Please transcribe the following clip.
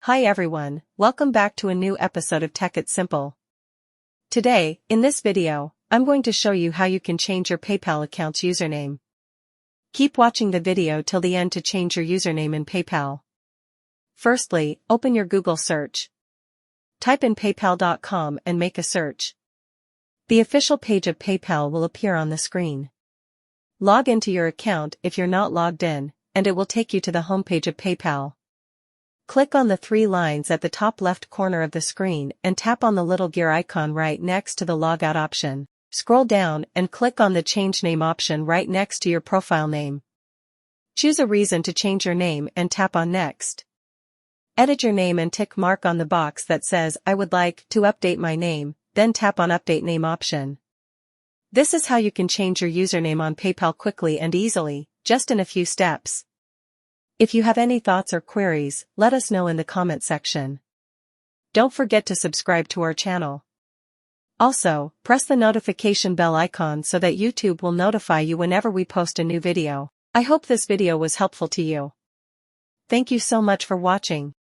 Hi everyone, welcome back to a new episode of Tech It's Simple. Today, in this video, I'm going to show you how you can change your PayPal account's username. Keep watching the video till the end to change your username in PayPal. Firstly, open your Google search. Type in paypal.com and make a search. The official page of PayPal will appear on the screen. Log into your account if you're not logged in, and it will take you to the homepage of PayPal. Click on the three lines at the top left corner of the screen and tap on the little gear icon right next to the logout option. Scroll down and click on the change name option right next to your profile name. Choose a reason to change your name and tap on next. Edit your name and tick mark on the box that says I would like to update my name, then tap on update name option. This is how you can change your username on PayPal quickly and easily, just in a few steps. If you have any thoughts or queries, let us know in the comment section. Don't forget to subscribe to our channel. Also, press the notification bell icon so that YouTube will notify you whenever we post a new video. I hope this video was helpful to you. Thank you so much for watching.